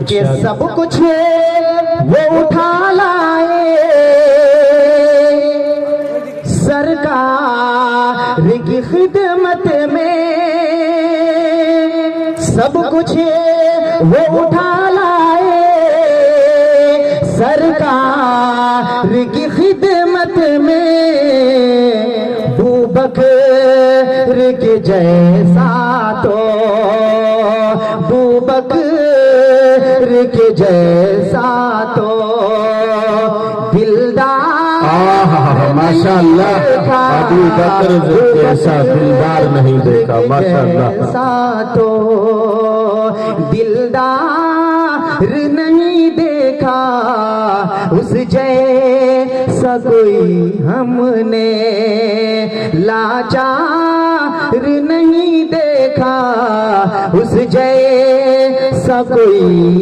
कि सब कुछ वो उठा लाए सरकार की खिदमत में, सब कुछ वो उठा लाए सरकार की खिदमत में। बूबकर के जैसा तो, बूबकर के जैसा तो दिलदार माशाअल्लाह, अबू बकर जैसा दिलदार नहीं देखा। माशाअल्लाह, जैसा तो दिलदार नहीं देखा, उस जैसा कोई हमने लाचार नहीं देखा, उस जैसा कोई